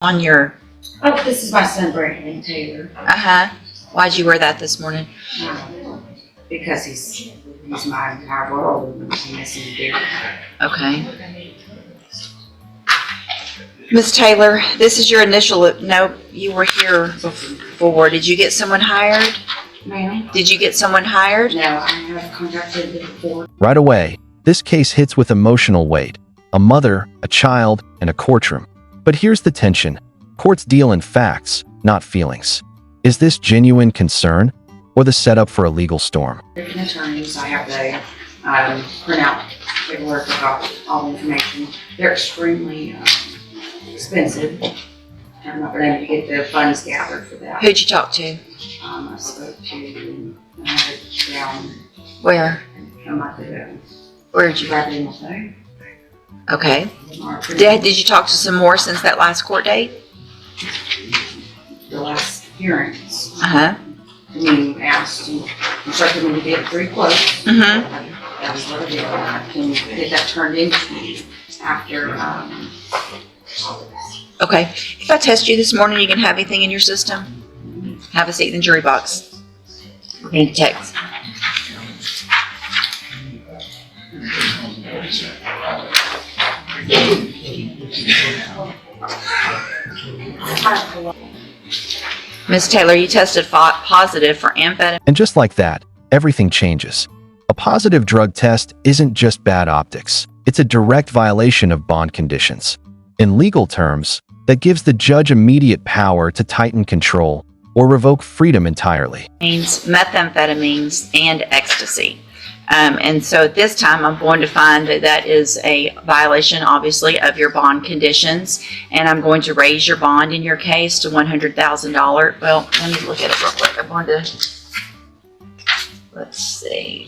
On your... Oh, this is my son, Brandon Taylor. Why'd you wear that this morning? Because he's my entire world and he's missing there. Okay. Ms. Taylor, this is your initial... No, you were here before. Did you get someone hired? Ma'am? Did you get someone hired? No, I have contacted the court. Right away, this case hits with emotional weight. A mother, a child, and a courtroom. But here's the tension. Courts deal in facts, not feelings. Is this genuine concern or the setup for a legal storm? Different attorneys, I have the printout paperwork about all the information. They're extremely expensive. I'm not able to get the funds gathered for that. Who'd you talk to? I spoke to down Where? a month ago. Where'd you? Right in the phone. Okay. Did you talk to some more since that last court date? The last hearings. Uh-huh. And you asked, you instructed me to get 3 quotes. Mm-hmm. That was what I did. I can get that turned into after, Okay. If I test you this morning, you can have anything in your system? Have a seat in the jury box. We're going to text. Ms. Taylor, you tested positive for amphetamine. And just like that, everything changes. A positive drug test isn't just bad optics. It's a direct violation of bond conditions. In legal terms, that gives the judge immediate power to tighten control or revoke freedom entirely. Methamphetamines and ecstasy. And so at this time, I'm going to find that that is a violation, obviously, of your bond conditions. And I'm going to raise your bond in your case to $100,000. Well, let me look at it real quick. I'm going to, let's see.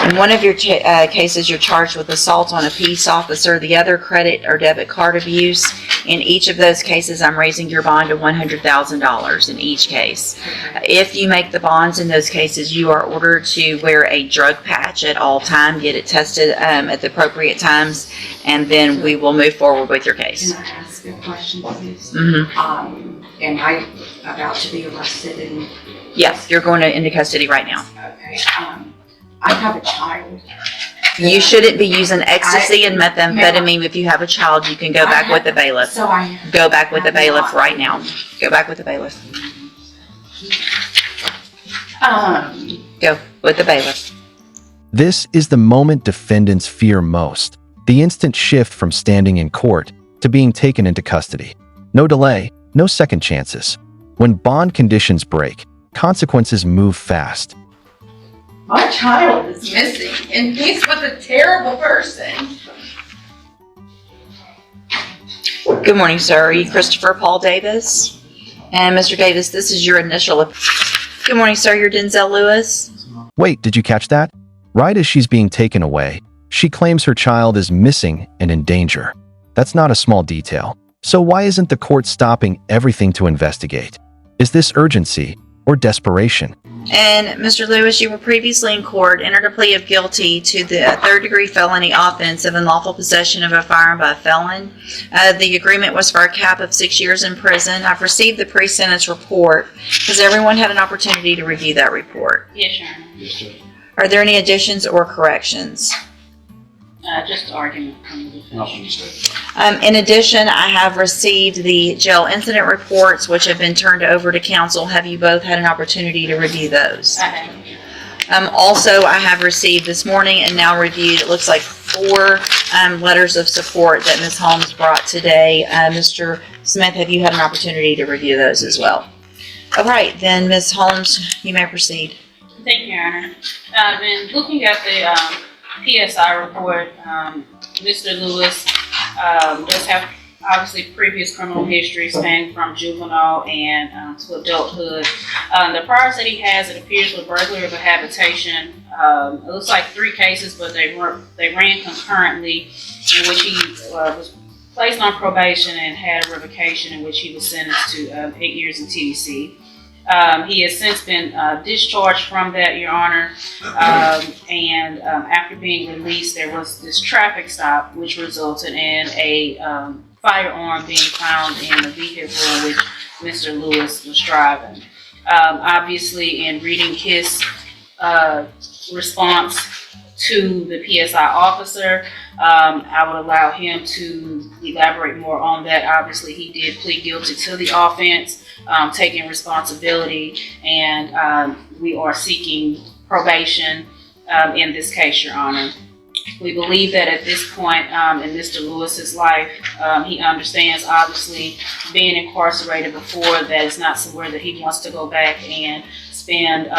In one of your cases, you're charged with assault on a peace officer, the other credit or debit card abuse. In each of those cases, I'm raising your bond to $100,000 in each case. If you make the bonds in those cases, you are ordered to wear a drug patch at all times, get it tested at the appropriate times, and then we will move forward with your case. can I ask a question, please? Mm-hmm. Am I about to be arrested? And Yes, you're going into custody right now. okay. I have a child. You shouldn't be using ecstasy and methamphetamine. If you have a child, you can go back with the bailiff. So I Go back with the bailiff right now. Go back with the bailiff. Go with the bailiff. This is the moment defendants fear most. The instant shift from standing in court to being taken into custody. No delay, no second chances. When bond conditions break, consequences move fast. My child is missing, and he's with a terrible person. Good morning, sir. Are you Christopher Paul Davis? And Mr. Davis, this is your initial. Good morning, sir. You're Denzel Lewis. Wait, did you catch that? Right as she's being taken away, she claims her child is missing and in danger. That's not a small detail. So why isn't the court stopping everything to investigate? Is this urgency or desperation? And Mr. Lewis, you were previously in court, entered a plea of guilty to the third-degree felony offense of unlawful possession of a firearm by a felon. The agreement was for a cap of 6 years in prison. I've received the pre-sentence report. Has everyone had an opportunity to review that report? Yes, Your Honor. Yes, sir. Are there any additions or corrections? Just argument from the defense. In addition, I have received the jail incident reports, which have been turned over to counsel. Have you both had an opportunity to review those? I have. Also, I have received this morning and now reviewed, it looks like 4 letters of support that Ms. Holmes brought today. Mr. Smith, have you had an opportunity to review those as well? All right, then Ms. Holmes, you may proceed. Thank you, Your Honor. I've been looking at the PSI report. Mr. Lewis does have obviously previous criminal history spanning from juvenile and to adulthood. The priors that he has, it appears with burglary of a habitation. It looks like 3 cases, but they ran concurrently, in which he was placed on probation and had a revocation in which he was sentenced to 8 years in TDC. He has since been discharged from that, Your Honor. And after being released, there was this traffic stop, which resulted in a firearm being found in the vehicle which Mr. Lewis was driving. Obviously, in reading his response to the PSI officer, I would allow him to elaborate more on that. Obviously, he did plead guilty to the offense, taking responsibility, and we are seeking probation in this case, Your Honor. We believe that at this point in Mr. Lewis's life, he understands, obviously, being incarcerated before, that is not somewhere that he wants to go back and spend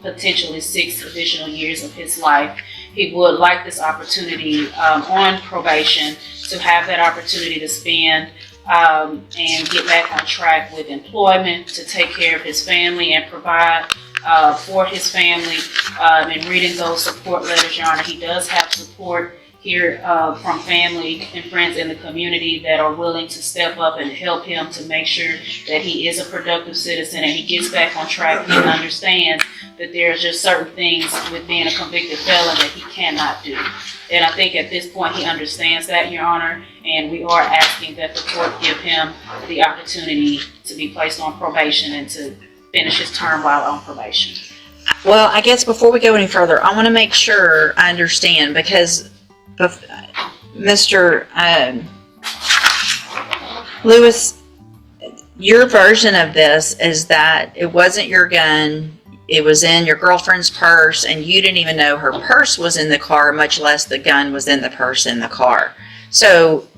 potentially 6 additional years of his life. He would like this opportunity on probation to have that opportunity to spend and get back on track with employment, to take care of his family and provide for his family. And reading those support letters, Your Honor, he does have support here from family and friends in the community that are willing to step up and help him to make sure that he is a productive citizen and he gets back on track. He understands that there's just certain things with being a convicted felon that he cannot do. And I think at this point he understands that, Your Honor, and we are asking that the court give him the opportunity to be placed on probation and to finish his term while on probation. Well, I guess before we go any further, I want to make sure I understand, because Mr. Lewis, your version of this is that it wasn't your gun, it was in your girlfriend's purse, and you didn't even know her purse was in the car, much less the gun was in the purse in the car. So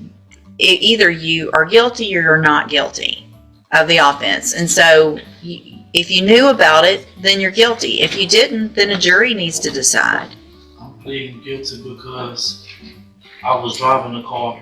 either you are guilty or you're not guilty of the offense. And so if you knew about it, then you're guilty. If you didn't, then a jury needs to decide. I'm pleading guilty because I was driving the car,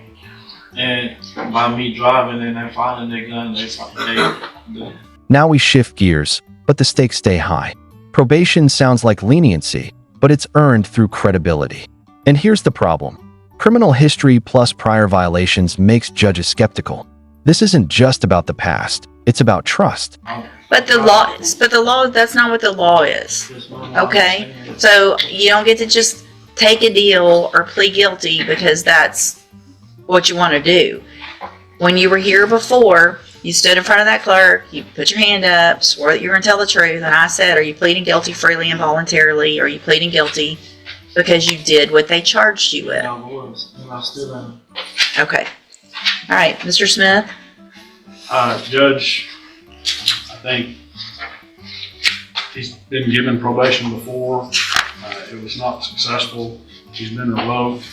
and by me driving and then finding their gun, they Now we shift gears, but the stakes stay high. Probation sounds like leniency, but it's earned through credibility. And here's the problem. Criminal history plus prior violations makes judges skeptical. This isn't just about the past, it's about trust. But the law, that's not what the law is. Okay? So you don't get to just take a deal or plead guilty because that's what you want to do. When you were here before, you stood in front of that clerk, you put your hand up, swore that you were going to tell the truth, and I said, are you pleading guilty freely and voluntarily, or are you pleading guilty because you did what they charged you with? I was, and I still am. Okay. All right, Mr. Smith? Judge, I think he's been given probation before. It was not successful. He's been revoked.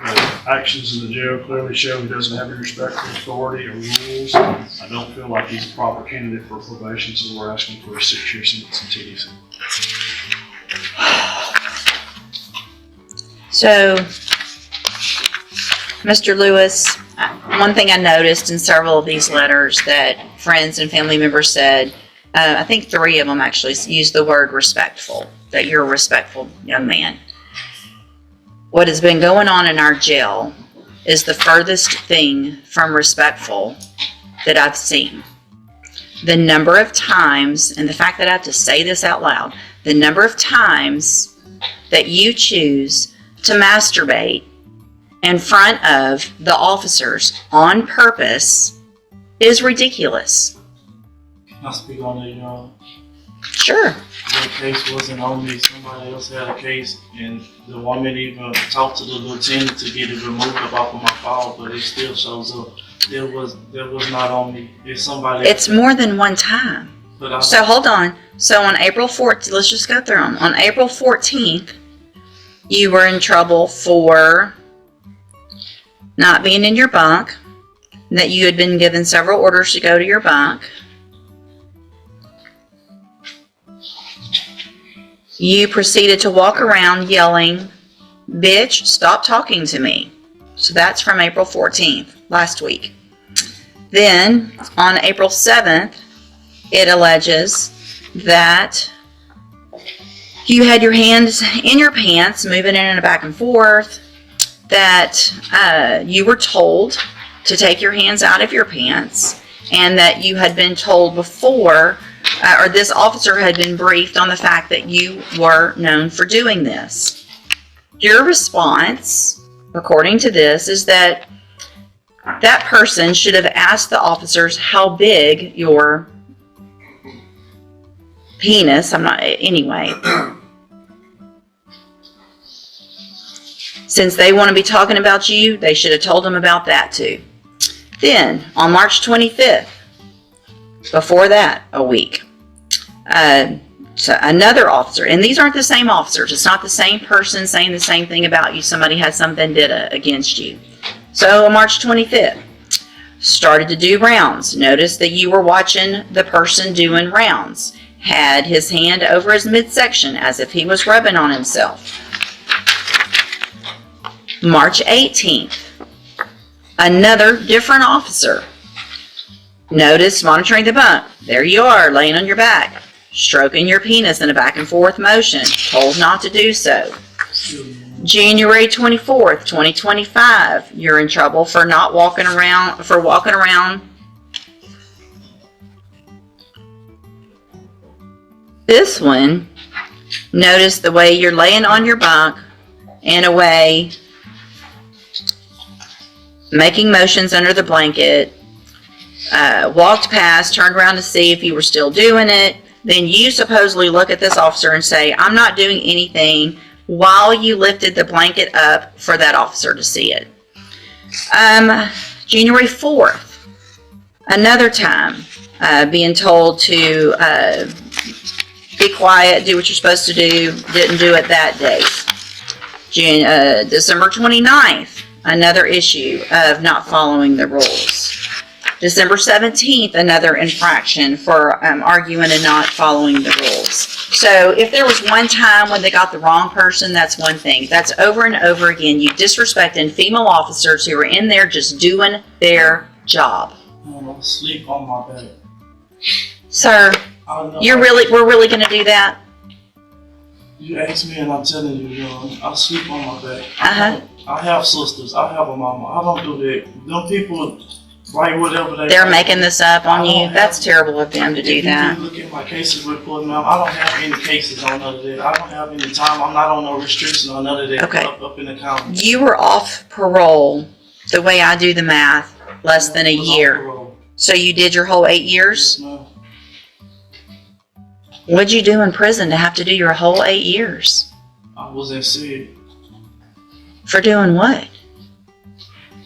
The actions in the jail clearly show he doesn't have any respect for authority or rules. I don't feel like he's a proper candidate for probation, so we're asking for a 6-year sentence in TDC. So, Mr. Lewis, one thing I noticed in several of these letters that friends and family members said, I think 3 of them actually used the word respectful, that you're a respectful young man. What has been going on in our jail is the furthest thing from respectful that I've seen. The number of times, and the fact that I have to say this out loud, the number of times that you choose to masturbate in front of the officers on purpose is ridiculous. Can I speak on it, Your Honor? Sure. The case wasn't on me. Somebody else had a case, and the woman even talked to the lieutenant to get it removed off of my file, but it still shows up. That was not on me. It's somebody. It's more than one time. But So hold on. So on April 14th, let's just go through them. On April 14th, you were in trouble for not being in your bunk, that you had been given several orders to go to your bunk. You proceeded to walk around yelling, "Bitch, stop talking to me." So that's from April 14th, last week. Then, on April 7th, it alleges that you had your hands in your pants, moving in and back and forth, that you were told to take your hands out of your pants, and that you had been told before or this officer had been briefed on the fact that you were known for doing this. Your response, according to this, is that that person should have asked the officers how big your penis, anyway. Since they want to be talking about you, they should have told them about that too. Then, on March 25th, before that, a week, so another officer, and these aren't the same officers, it's not the same person saying the same thing about you, somebody had some vendetta against you. So on March 25th, started to do rounds. Notice that you were watching the person doing rounds. Had his hand over his midsection as if he was rubbing on himself. March 18th, another different officer. Notice monitoring the bunk. There you are, laying on your back, stroking your penis in a back and forth motion, told not to do so. January 24th, 2025, you're in trouble for walking around. This one, notice the way you're laying on your bunk in a way, making motions under the blanket, walked past, turned around to see if you were still doing it. Then you supposedly look at this officer and say, I'm not doing anything, while you lifted the blanket up for that officer to see it. January 4th, another time, being told to be quiet, do what you're supposed to do, didn't do it that day. December 29th, another issue of not following the rules. December 17th, another infraction for arguing and not following the rules. So if there was one time when they got the wrong person, that's one thing. That's over and over again. You disrespecting female officers who are in there just doing their job. I'll sleep on my bed. Sir, we're really going to do that? You ask me and I'm telling you, I sleep on my bed. Uh-huh. I have sisters. I have a mama. I don't do that. Them people write whatever they They're write. making this up on you? That's terrible of them to do that. If you look at my cases report, ma'am, I don't have any cases on none of that. I don't have any time. I'm not on no restriction on none of that. Okay. Up in the county. You were off parole, the way I do the math, less than a year. So you did your whole 8 years? Yes, ma'am. What'd you do in prison to have to do your whole 8 years? I was in SIG. For doing what?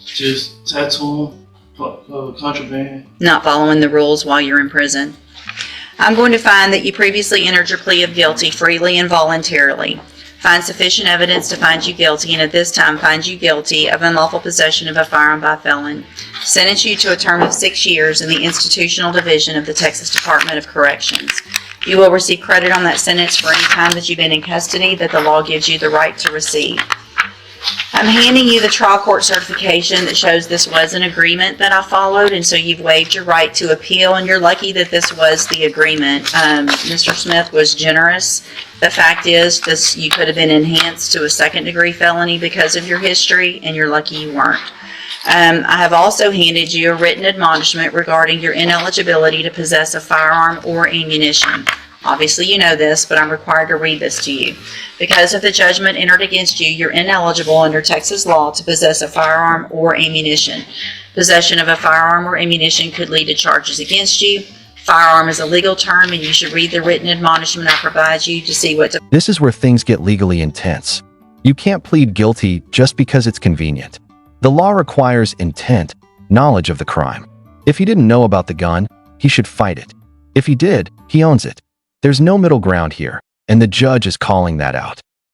Just tattooing, contraband. Not following the rules while you're in prison. I'm going to find that you previously entered your plea of guilty freely and voluntarily. Find sufficient evidence to find you guilty, and at this time find you guilty of unlawful possession of a firearm by felon. Sentence you to a term of 6 years in the institutional division of the Texas Department of Corrections. You will receive credit on that sentence for any time that you've been in custody that the law gives you the right to receive. I'm handing you the trial court certification that shows this was an agreement that I followed, and so you've waived your right to appeal, and you're lucky that this was the agreement. Mr. Smith was generous. The fact is, you could have been enhanced to a second-degree felony because of your history, and you're lucky you weren't. I have also handed you a written admonishment regarding your ineligibility to possess a firearm or ammunition. Obviously you know this, but I'm required to read this to you. Because of the judgment entered against you, you're ineligible under Texas law to possess a firearm or ammunition. Possession of a firearm or ammunition could lead to charges against you. Firearm is a legal term, and you should read the written admonishment I provide you to see what to... This is where things get legally intense. You can't plead guilty just because it's convenient. The law requires intent, knowledge of the crime. If he didn't know about the gun, he should fight it. If he did, he owns it. There's no middle ground here, and the judge is calling that out.